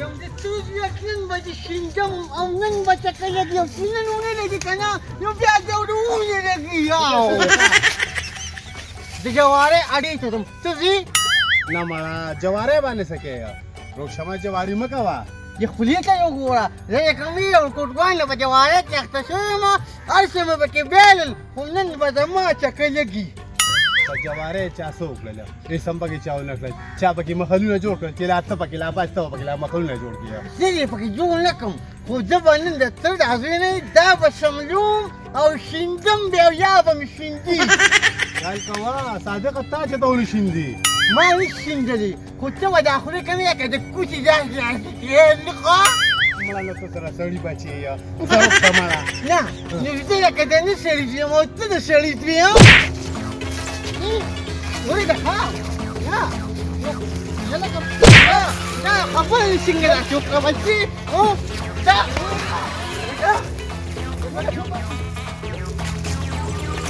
Yung ditutuyak ng ba di sindang ang nang ba sa kalagyaw? Sinanungan lagi ka na yung biyagaw na unya lagi yaw. Jaware adi तुम तुझी ना मला जवारे बांधणे सके रोक्षमा जवारी मग कवा ये खुली का यो गोरा ये कमी और कुटवान ले जवारे क्या तसमा arse में बके बेलन हमने बदमा चकलगी जवारे चासो उकलेला हे संपकी चाव नकला चा पकी मखलूना जोड कर तिला आता पकीला पाचता पकीला मखलूना जोड किया ये पकी जो लकम हो जबान द तर आजने दा बसमलू او شندم بیا یابم شندی قال کوا صادق تا چې دول شیندي ما هیڅ شندلی خو ته ودا خو کوي کده کوچی ځان یې لقا मला नको सर सळी पाची या जरूर कमाला نه نږدې کده نه سړی دی مو ته د سړی دی ورګه ها یا يلا كم لا خبر سنجل شوف كمشي او دا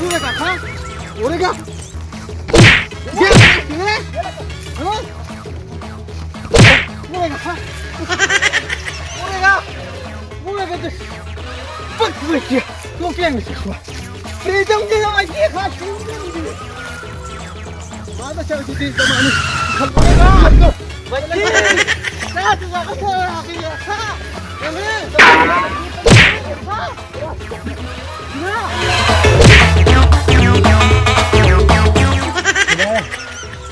ورقة ها ورقة ورقة ها ورقة بس فك وجهي مو كلمة اخوة فريدم دي ما اجي خاطر هذا شو جديد زمان خبرنا بجي لا تزغط يا اخي ها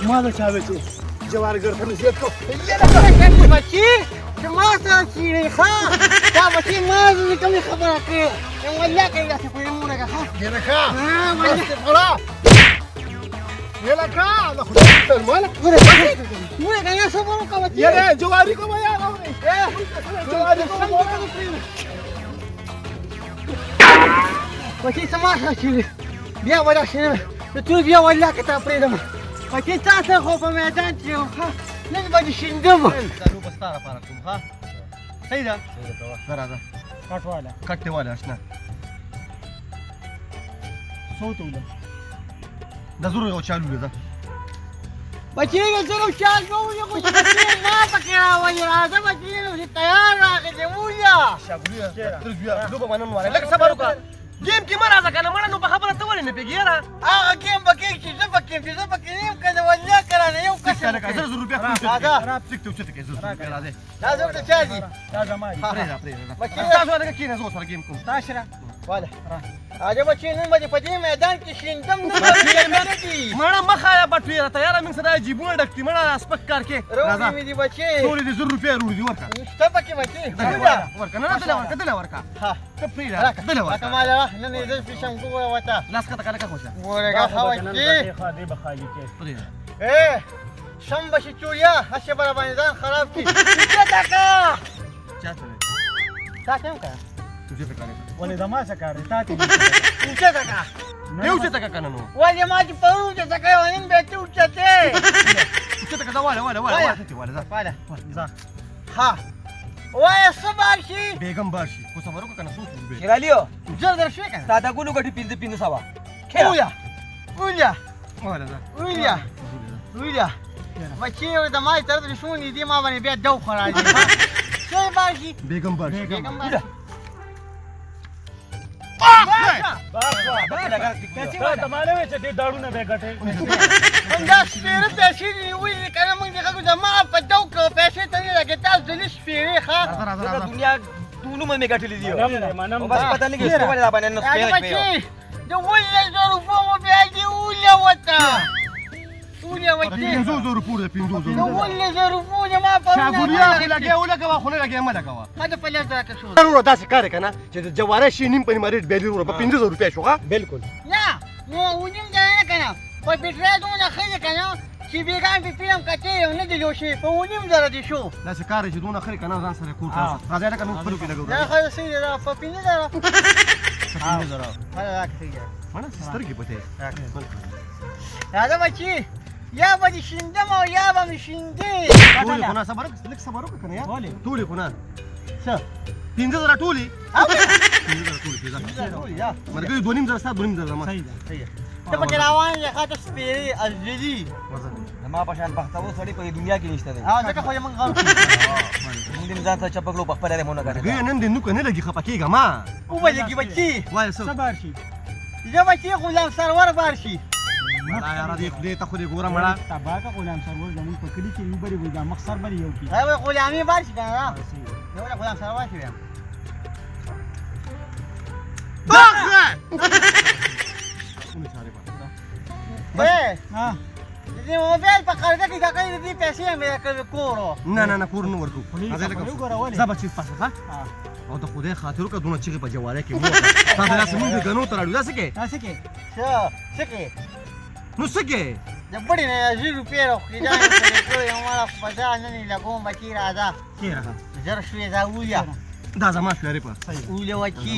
ماذا شابتي جوار قرطن زيتكو يلا كيف بشي ما صار شيء خا بشي ما كم خبرك يا ولاك يا تفهمونك ها يلا كا ها ولا خلاص يلا كا لا خذ المال مو يا صبرك بشي يلا جواري كما يا جواري بشي سماح شيء بيا ولا شيء تقول بيا ولاك تفريدم بشي تاسع خوف ميدان تيو ها نبغى شندم لو بس تعرف عنكم ها سيدا هذا كاتوالا كت والا اشنا صوت ولا ده زور يو شالو ده بچي يزرو شال جو يقول ما فكرا ولا هذا بچي لو تيار راكي ويا شابوليا ترجع لو بمنن ولا لك صبرك جيم كي مرة ذاك أنا مرة بخبر التوالي نبيجي أنا جيم بكيك شزبكين يوم كذا ولا كذا يوم كذا أنا كذا زور بيا هذا سكت وشتك زور هذا لازم تشاجي هذا ما بس هذا هذا كينا زور صار جيمكم تاشرة ولا هذا بچي نما دي بدي ميدان کې شیندم نه مرة ما خايا بطيرة تيارة من صدا يجيبون دكتي مرة أسبك كاركي روحي مي دي بچي تولي دي زور بيا رودي وركا مستبكي بچي وركا أنا كده وركا ها كبريرة كده وركا كمالا نني ذا في شنكو وتا لاس كده كده كوشة ورغا خوچي خادي بخايي کې بريرة ايه شم بشي چوريا هشه بر باندې خراب کی څه تاکا چاته تاکم کا تجھے فکر نہیں ولې دما څه کار تا ته څه تاکا یو څه تک کنه نو ولی ما چې پرو څه تاکا ونن به چوچته څه تک دا ولا ولا ځه ها وای سباشي بیگم باشي کو صبر وکړه کنه سوچ به شیرالیو جر در شو کنه تا دا ګلو غټي پینځه سوا ویا ویا ولا ځه ویا بچي د ما تر دې شونې دي ما باندې بیا دو خراجي څه باشي بیگم باشي ته مالې چې دې داړو نه به غټه همدا سپیره پیسې دی وی کنه موږ دغه زما په دوک پیسې ته نه لګی تاسو د سپیره ښه راځه دنیا ټول مې غټلې دی منم بس پته نه کیسه باندې دا باندې نو سپېره بچي د ولې زرو فومو بیا دی ولې وتا ولې وتی زور پور ده د 500 ولې زرو فومو ما په شاګوریا لګي ولا کا خو نه لګي ما لګوا ما د پله ځکه شو ضرور داسې کار کنه چې جواره شي نیم په مریټ بیل ورو په 500 روپیا شو ها بالکل نه نو ونیم ځای کنه په پیټرا دونه خې کنه چې بیګان په فلم کته نه دی جوشي په ونیم زره دي شو داسې کار چې دونه خري کنه ځان سره کوټه راځه لکه نو پرو کې لګو دا خو سي دا په پینې دا 500 هغه راکې مانه سترګې پته راځه بچي یا به شیندم او یا به شیندې ټولې خو نه صبر لک صبر وکړه کنه یا ولې؟ ټولې خو نه څه 500 ټولې او 500 ټولې پیدا یا مرګ 2.5 زره 2.5 زره ما صحیح ده ته پکې روان یې خاطر سپېری ازلی ما په شان بختو سړی په دنیا کې نشته دی ها ځکه خو یې مونږ غواړو موږ دې ځان ته چپکلو په خپله مونه ګویا ګټه نن دې نوکه نه لګي خفه کېږه ما وبلګي بچي وایه څه صبر شي زه بچي غلام سرور بار شي مړه یاره دې خدای ته خو دې ګوره مړه تبا کا غلام سرور زمون په کلی کې نیبري وي دا مخ سر بری یو کی هغه غلامي بار شي کنه یو غلام سرور شي ها دې موبایل په قرضه کې دا کوي دې پیسې مې کړې کورو نه نه نه کور نه ورکو یو ګوره ولې زه بچی پاسه ها او د خدای خاطر وکړه دونه چیغې په جواله کې مو تا د لاس مونږ غنو تر اړو داسې کې تاسو کې څه نو څه کې د بڑی نه 10 روپۍ راخې دا کوي همارا بازار نه لګوم بچی راځه چیرې زر شوي دا ویا دا زما شوارې په وله وچی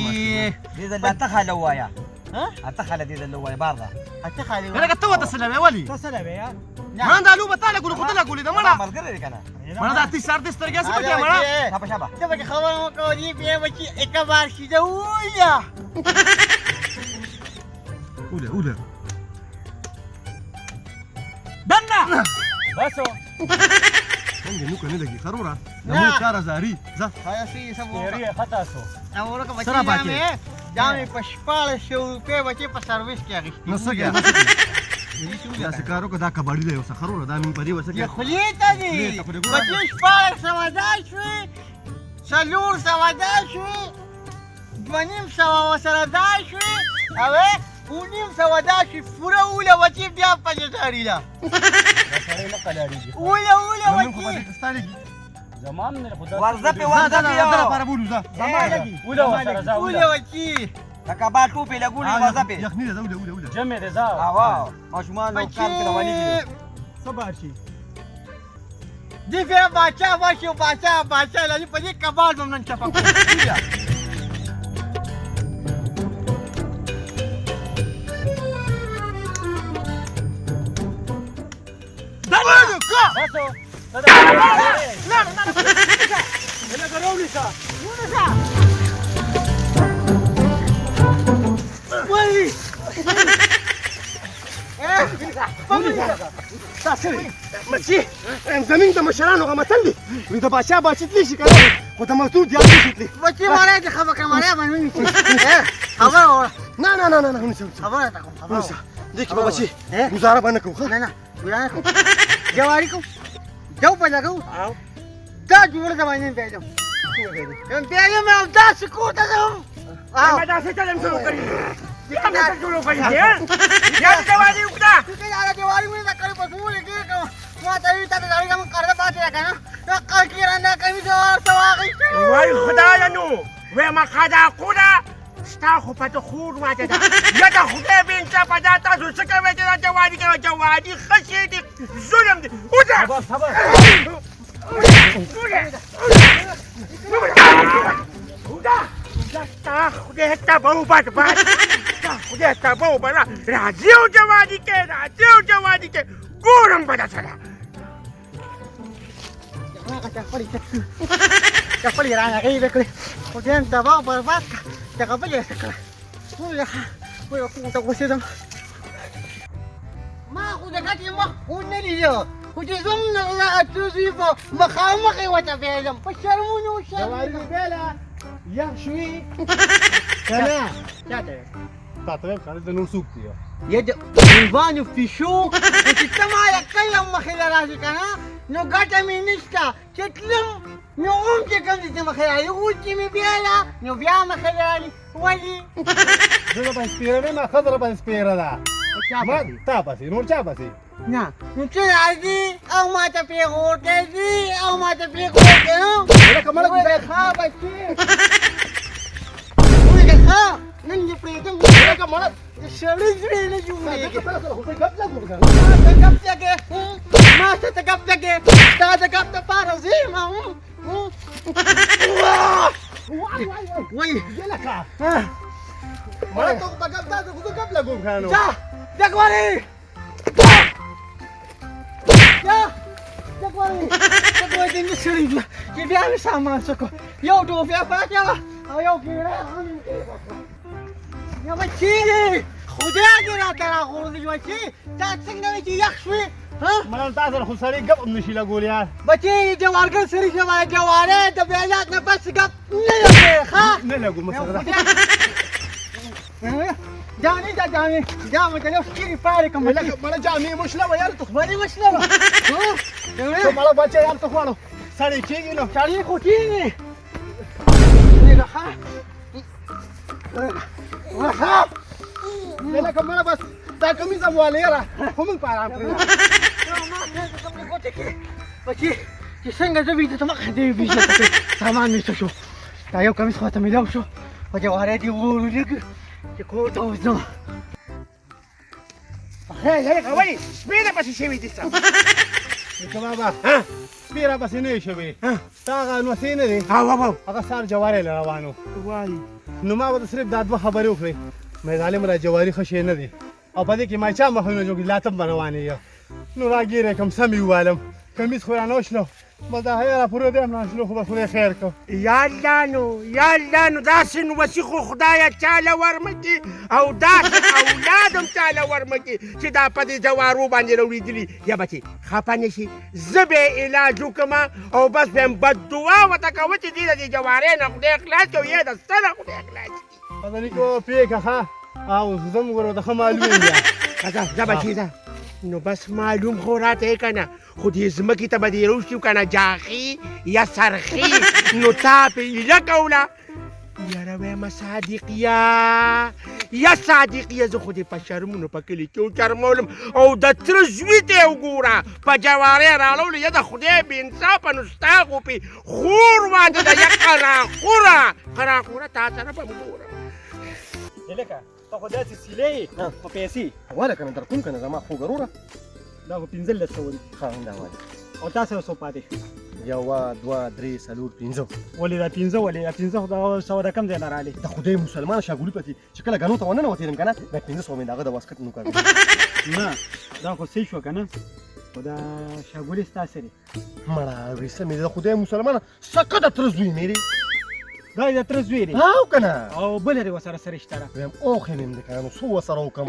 دې ځل اته خاله وایا ها اته خاله دې ځل وایا بار ده اته خالي لکه ته وته سلامي ولي تاسو لا بیا ما دا لو بتا لګول خو ته لګولې دا مړه ملګری دی کنه مړه دا 30 40 سترګې څه پکې مړه شابه شابه ته به خبر مو کوي بیا بچی یک بار شي دا ویا اوله دنه بسو څنګه نو کنه لګي خروره نو 4000 ځه هيا سي سمو یری خطا سو امور کا بچی سره باقی. جامې په 1400 روپۍ بچی په سرویس کې اغشتي نو څه کې دا سکارو کا دا کباړی دی وسه خروره دا من پدی وسه یا کې خلیه ته دي خلیه ته خو دې ګوره. بچی 1400 شوي سلور سودا شوي دونیم سوا وسره دا شوي اوه ونیم سودا شوي فوره وله بچی بیا په جزاري لا سره نه کلاړي وله نن خو بچی پدې کستانه زمان نه خدا ورځه په دا ورځه دا په دا لپاره بولو ځه زمان لګي ولا سره ځا وله بچی لکه با ټوپې لګولې ورځه په یخنی ده اوله جمع دې ځا هوا ماشومان نو کار کې رواني دي صبر شي دی بیا باچا واشو باچا لږ په دې کبال بم نن چپا کوي بسو نه ګرولې سا وای مچی زمين د مشرانو غمتل دي وي د بادشاه بچتلی شي کنه خو د مزدور دی شي بچی ماره چې خبر کماره باندې خبر اور نه ونسه خبر تا کوم خبر دیکھ بابا چی گزاره باندې کوه نه ګرانه کو جواری کو جو په لګو دا جوړ دا باندې پیډم پیډم او دا سکوت زم ما دا څه چلم شروع کړی یا ما څه شروع کړی یا جواری وکړه ته دا جواری مې دا کړی په ټول کې کوم ما ته ته دا کوم کار پاتې راکنه دا کار کې رانه کوي جوار سواغی وای خدای نو و ما خدا کودا ستا خو په خور واده ده یا د خدای بین ته په دا تاسو څه کوي چې دا جواری خشې دي ظلم دي وځه تا خدای ته به وبد تا خدای ته به وبد راځي او جواری کې ګورم به سره خپل رانه کوي وکړي خو دې دبا برباد کا قبل یې کړ وای کوم ته وسیدم ما خو د کټي مخ خو نه لیدو خو چې زم نه اتوزي په مخامخ وته پیلم په شرمونو جواری بیلا یا شوي کنه چاته تاسو خالد نور سوق دی یاد ایوانو فیشو چې تما یا کله مخې راځي کنه نو ګټه مې نشته چې تلم نو هم چې کوم دې مخې راځي او چې مې بیاله نو بیا مخې راځي وایي زه به سپیره ما خضر به سپیره ده ما تا پسې نور چا پسې نه نو چې راځي او ما ته پیغور کوي او ما ته پیغور کوي لکه مړه وای ښه بچي وای ښه نن دې پرېږدم لکه مړه سړی زړه نه جوړېږي خو په ګپ لګو کنه ما ته ګپ لګې تا ته ګپ ته پاره زیما وای لکه مړه ته په ګپ تاسو خو ګپ لګو کنه جا جګواري جګواري دې سړی چې بیا مې سامان څکو یو ټوپیا پاتې او یو ګیره یا بچی خدای دې راته راغورځي بچی تا څنګه وې چې یخ شوې ها مړه تاسو خو سړی ګپ نشي لګول یار بچی جوارګر سری شوی جواره د بیالات نه بس گپ نه لګې ښه نه لګو مسره ده جانې دا جانې دا مې ته یو سکري پارې کوم لکه مړه جامې مشله وه یار ته ولې مشله وه مړه بچه یار ته خواړو سړی کېږي نو سړی خو کېږي لکه مړه بس دا کمیز هم واله یاره خو موږ په ارام پرېږده بچې چې څنګه زه ویده ته مخه دې ویده ته سامان مې څه شو دا یو کمیس خواته میلاو شو په جوهری دې ورولېږ چې کور ته وځم هی ولې سپي نه پسې شوي دي ستا که بابا سپي را پسې نه وي شوې تا هغه نوسې نه دی هغه سهار جواری له روان و وایي نو ما ورته صرف دا دوه خبرې وکړې مې ظالم را جواري ښه شی نه دی او په دې کې ما چا مخونه جوړ کړي لا تم به روانې یم نو راګیری کوم سم یې ووالم کمیس خو رانه وشلو بس دا هی را پوره دی هم راشلو خو به خدای خیر کو یا الله نو داسې نوسي خو خدایه چاله ورمکي او داسې اولاد هم چاله ورمکي چې دا په دې جوارو باندې راوړېدلي یا بچې خفه نه شي زه به یې علاج وکړم او بس به یم بددعا ورته کوه چې دې د دې جوارۍ نه خدای خلاص کړي او یې د سره خدای خلاص کړي پته نه کو پرېږه ښه او زه مو ورته ښه معلوم یم بیا ځه بچې ځه نو بس معلوم خو راته یې که نه خو دې ځمکې ته به دې روشي که نه جاخي یا سرخي نو تا پې ایله کوله یاره ویمه صادقیه زه خو دې په شرمونو په کلي کې وچرمولم او د تره زوی ته یې وګوره په جواری یې راړولو یا د خدای بې انصافه نو ستا خو پې خور باندې ده یا قراقوره تا سره به م ګورم لکه ته خو داسې سیلې یې په پیسې واله کنه در کوم کنه زما خو ګروره دا خو 15 سوه دي ښه همدا واله او تا سره څو پاتې شو یوه دوه درې څلور پنځه ولې دا 15 ولې دا 15 خو دا سوه د کم ځای نه راغلې د خدای مسلمان شاګولي پتی چې کله غنو ته وننوتېدم که نه دا 1500 مې د هغه د واسکټ نوکر نه دا خو صحیح شوه که نه خو دا شاګولي ستا سره مړه ویسه مې د خدای مسلمانه سکه د تره زوی مې دی دا یې د تره زوی دی او که نه او بل یې ورسره څه رشته ده ویم اوښې مې هم دی که نه نو څه ورسره وکړم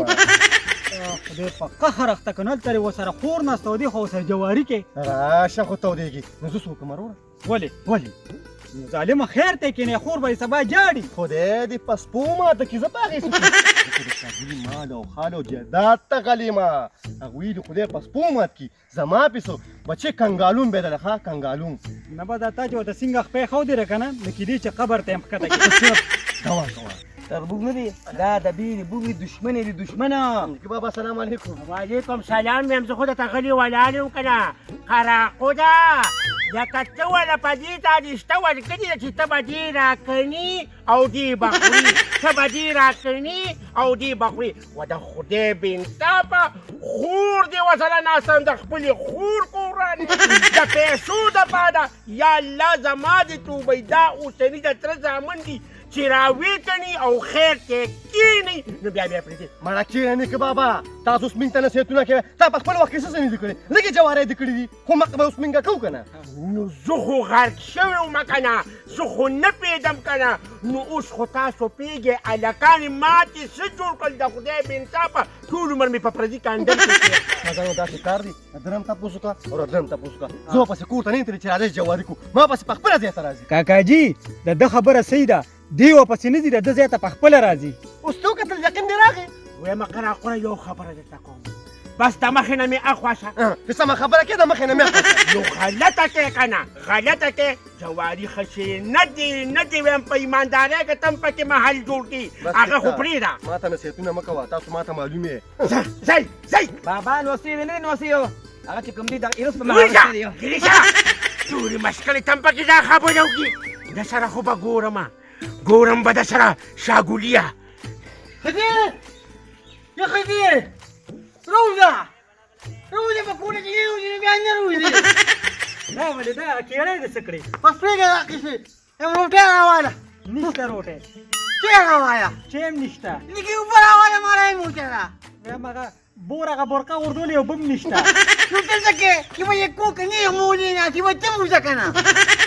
خدای په قهر اخته که نه هلته یې ورسره خور ناسته و دې خو ورسره جواري کې راشه خو تودېږي نو زه څه وکړم وروره ولې نو ظالمه خیر ته کېنې خور به یې سبا جاړي خدای دې پسپو ماته کړي زه په هغې څه کوم د شاګولي مال او خال او جایداد ته غلیمه هغوی د خدای پسپو مات کړي زما پسې بچې کنګالون بېدله ښه کنګالون نه به دا تا چې ورته څنګه خپې ښودې که نه نو کېدې چې قبر ته یې ښکته کړي کوه تربوز نه دی دا د بیرې بوغې دشمن یې د دشمنه که بابا سلام علیکم وعلیکم سلام ویم زه خو درته غلي ولاړ یم که نه قراقوده لکه ته وله په دې تا دې شته ورکړې ده چې ته به دې راکني او دې به خوري ته به دې راکني او دې به خوري و د خدای بې انصافه خور دې ورسره ناسته د خپلې خور کورانې د پیسو دپاره یا الله زما دې توبې دا اوسني د تره زامن دي چې راویکني او خیر کې کینی نو بیا پرېږدي مړه کښېنې که بابا تاسو اوس مونږ ته نصیحتونه کوئ تا په خپل وخت کې څه څه نه دي کړي لږې جواری دې کړي دي خو مخ به اوس مونږ کوو که نه نو زه خو غرق شوی وم که نه زه خو نه پوهېدم که نه نو اوس خو تاسو پوهېږئ هلکانې ماتې څه جوړ کړل د خدای بې انصافه ټول عمر مې په پردي کانډل کې تېر کړ مګر داسې کار دی درم تپوس وکړه او درم تپوس وکړه زه به پسې کور ته نه یم تللی چې راځئ جواري کړو ما پسې په خپله ځای ته راځي کاکاجي د ده خبره صحیح ده دی ورپسې نه ځي د ده ځای ته په خپله راځي اوس ته وکتل یقین دې راغی ویمه قراقوره یو خبره درته کوم بس د مخې نه مې اخواشه که سمه خبره کې د مخې نه مې نو غلطه کې که نه غلطه کې جواري ښه شی نه دي ویم په ایماندارۍ کې تم پکې محل جوړ کړي هغه خو پرېږده ما ته نصیحتونه مه کوه تاسو ما ته معلوم یې ځئ بابا نوسې وې نه نوسې هغه چې کوم دی د ایروس په ویشه ګریشه ټولې مشکلې تم پکې دا خبره وکړي د سره خو به ګورم به د سره شاګولیه خدیر یا خدیر روزه په کونه کې نه وځي بیا نه وځي دا ولې دا کېړی دې څه کړې بس پرېږده دا کیسې یم روټۍ راواله نشته روټۍ چای راواله چای هم نشته لږې اوبه راواله ماړه یې موټی را ویم هغه بور هغه برقه وردول یو بم نشته نو ته څه کې چې به یې کوک نه یې مولې نه چې به ته موزه که نه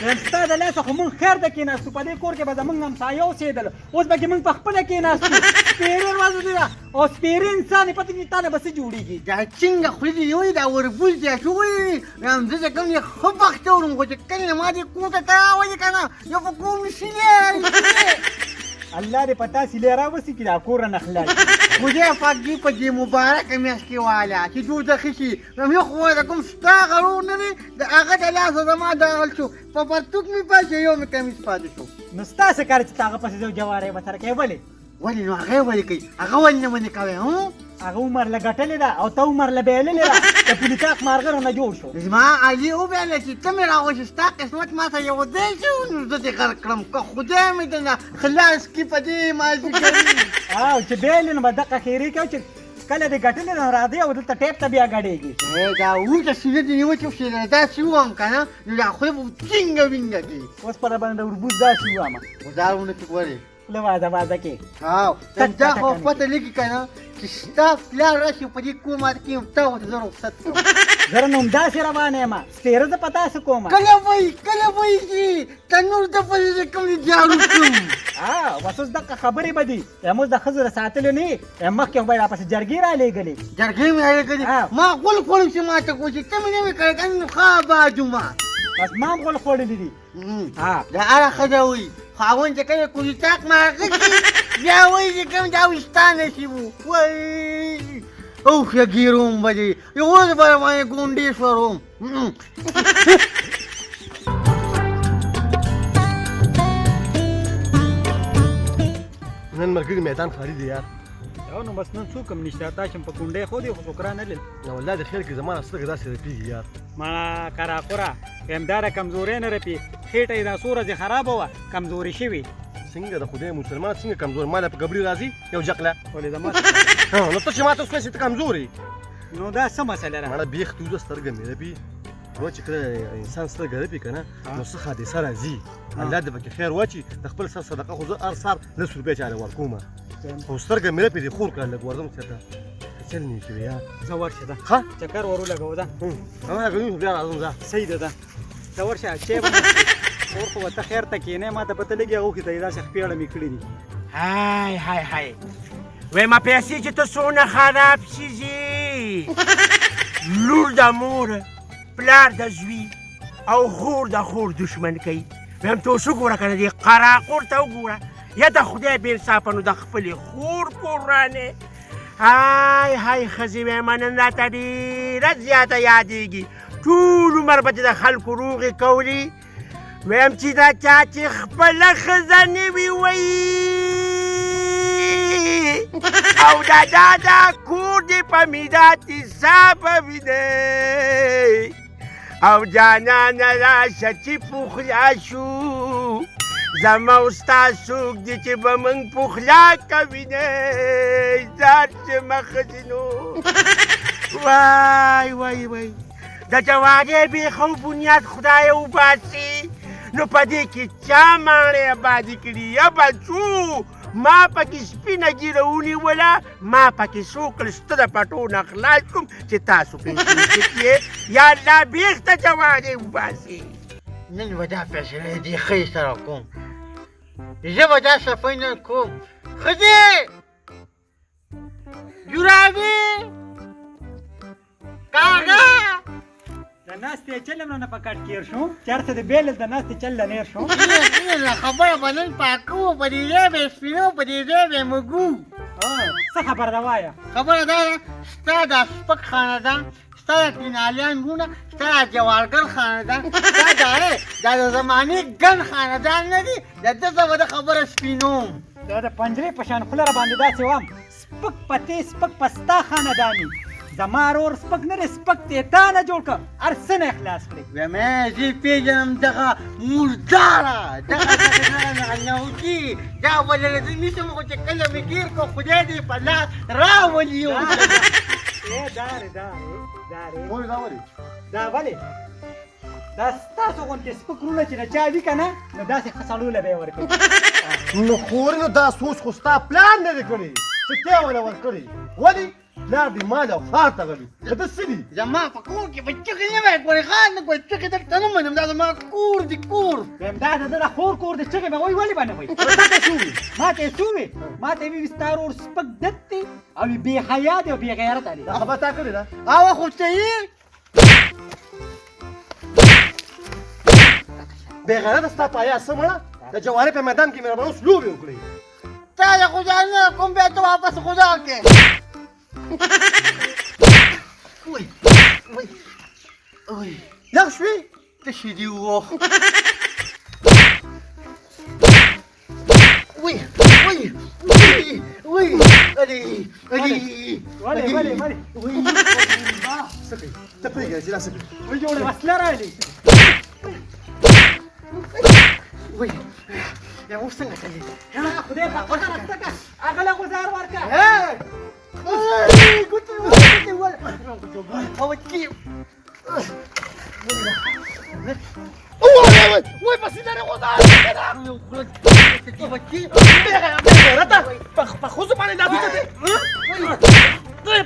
یم ستا د لاسه خو مونږ خیر ته کېناستو په دې کور کې به زمونږ همسایه اوسېدل اوس به کې مونږ په خپله کېناستو سپېرې ورځ دی ده او سپېرې انسان یې پته نه تا نه به څه جوړېږي دا څنګه خولې دې یوې دا وربوز دی شوی زه چې کوم یې ښه بخته وړم خو چې کله ما دې کور ته ته راولې که نه یو په کوم شي الله دې په تاسې لی راوسي چې دا کور نه خلاص خدای پاک دې په دې مبارکه میاشت کې واله چې دوزخي شي یو خو د کوم ستا غرور نه دی د هغه د لاسه زما دغل شو په پرتوک مې پاس یو مې کمیس پاتې شو نو ستاسې کار چې ته هغه پسې ځو جواری به سره کوې ولې ولې نو هغه ولې کوي هغه ولې نه منې کوي هغه عمر له ګټلې ده او ته عمر له بایللې ده د پولیټاک مارغره نه جوړ شو زما علي وویله چې ته مې راوشي ستا قسمت ماته یو دی شو نو زه دې غرق کړم که خدای مې دنه خلاص کړي په دې مازي کوي او چې بایلې نو به دقه خیرې کوي چې کله دې ګټلې نو راځي او دلته ټیپ ته بیا ګډېږي دا اوږده سینه دې نیوکې وشي داسې ووایم که نه نو دا خولې به ټینګه وینګه کوي اوس په راباندې د وربوز داسې ووامه ګزارونه کې ګورې خوله وازه وازه کې او دا خو پته لګي که نه چې ستا پلار راشي په دې کومات کې تا ورته زه رخصت کړم زه نو همداسې روانه یم سپېره زه په تاسې کومه کله وایي چې تنور ته پسې زه کوم دي جارو کړم بس اوس دقه خبرې به دي یم اوس د ښځو د ساتلو نه یې مخکې خو به یې راپسې جرګې رالېږلې جرګې مې رالېږلې ما غول خوړم چې ما ته کو چې ته مې نه وې کړی که نو خوا بادو ما بس ما هم غول خوړلي دي دا هره ښځه وایي خاوند چې کله کوزیتاک مارغه کړي بیا وایي چې کوم دا ویستا نصیب و وایي اوف یا ګیروم به دې یوازې به باندې ګونډې شوروم نن ملګري میدان خالي دی یار او نو بس نن څوک هم نشته تا چې په کونډۍ خو دې خو څوک رانلل نو والله د خیر کې زما سترګې داسې رپېږي یار ما کرا خوره همداره کمزورۍ نه رپي خېټه یې دا څو ورځې خرابه وه کمزورې شوې څنګه د خدای مسلمان څنګه کمزور ما له په ګبري راځي یو جقله ولې د ما نو ته چې ما ته اوس وایې چې ته کمزور یې نو دا څه مسله ده مړه بیخ توزه سترګه مې رپي و چې کله انسان سترګه رپي که نه نو څه حادثه راځي الله دې پکې خیر واچي د خپل سر صدقه خو زه هر سهار 10 روپۍ چاله ورکومه خو سترګه مې رپي دې خور کړه لږ ورځم چېرته چل نه شوې یار زه ورشه ده ښه چکر ورو لګوه ده هماغه کوي خو بیا راځم ځه صحیح ده ده ته ورشه چای به اور خو به ته خیر ته کښېنې ما ته پته لګي هغو کې ته یې داسې خپېړه مې کړي دي های وای ما پیسې چې ته څونه خراب شیږي لور د مور پلار د زوی او خور د خور دشمن کوي وایم ته اوس وګوره که نه دې قراقور ته وګوره یا د خدای بې انصافه نو د خپلې خور کورانې های ښځې وایم نن راته ډېره زیاته یادېږي ټول عمر به چې د خلکو روغې کولي وایم چې دا چا چې خپله ښځه نه وي ویي او دا کور دې په میدان حسابه وینئ او جانانه راشه چې پخلا شو زما او ستا څوک دي چې به موږ پخلا کوینئ ځار شمه ښځینو وای د جوارې بیخ او بنیاد خدای وباسي نو په دې کې چا ماڼۍ ابادي کړي یا بچو ما پکې سپینه ږیره ونیوله ما پکې څو کړل سته د پټو نه خلاص کړم چې تاسو پنسل کې یا الله بیخته جوارې وباسي نن به دا فیصله دې ښې سره کوم زه به دا صفۍ نن کوم ښځې جورابي کاغه د ناستې چلم نه په کټ کېر شو چېرته د بیل د ناستې چل لنیر شو خبره به نن پاکه وه په دې ځای به یې سپینو په دې ځای به یې مږو څه خبره ده وایه خبره دا ده ستا دا سپک خاندان ستا د تینالیان وروڼه ستا د جوارګر خاندان ستا دا د زمانې ګن خاندان نه دي د ده زه به د خبره سپینوم دا د پنجرې په شان خوله راباندې داسې وام سپک پتې سپک په ستا خانداني زما رور سپک نه دی سپک دی تا نه جوړ کړه هر څه نه اخلاص کړې وایم زه پېژنم دغه مرداره دغه نهوکي دا ولله زه نیسم خو چې کله مې ګیر کړو خدای دې په لاس راولي دارې مور دا ولې دا ولې دا ستاسو غوندې سپک وروڼه چې نه چا وي که نه نو داسې ښه سړوله به یې ورکوي نو خورې نو دا سوچ خو ستا پلان نه دی کړی چې ته یې وله ورکړې ولې پلار دې مال او خار ته غلي ته څه دي زما په کور کې به چغې نه وای ګورې خان نه کوي چغې دلته نه منم دا زما کور دی کور ویم دا د خور کور د چغې به وای ولې باندې وای ما ته سوې ما ته وی ستار اور سپک دتی او بی حیا دی او بی غیرت دی دا خبره تا کړې ده او خو ته یې بې غیرته ستا پایا څه مړه د جواري په میدان کې مې اوس لوبې وکړې تا یې خدای نه کوم بیا ته واپس خدا کې وای وای وای یخ شوې تشي دي وخ وای وای وای وای علي علي ولې څه کوي ته پرېږده چې دا څه کوي وای جوړه وسله راځي وای یا اوس څنګه چلی خدای په خاطر راځه هغه غزار ورکا ګوتې ګوتې ول او کی وای پسې لري غوډه په خوځ باندې دا بيته دي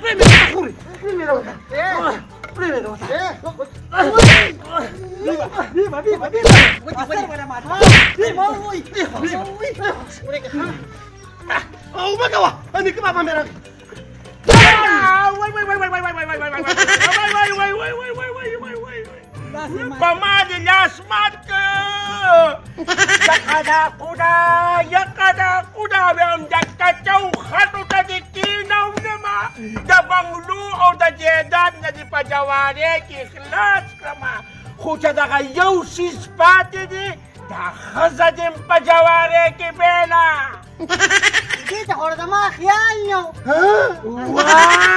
پرې خوري او ما قوا انا كما ما مرغ پما دې لاس مات یقدا قدا ویم د کچو خټو ته دې کینومه د بنګلو او د جیداد نه دې په جوارې کې خلاص کړمه خو چې دغه یو څیز پاتې دی دا ښځه دې په جوارې کې بیله دې ته خو زما خیال نو وای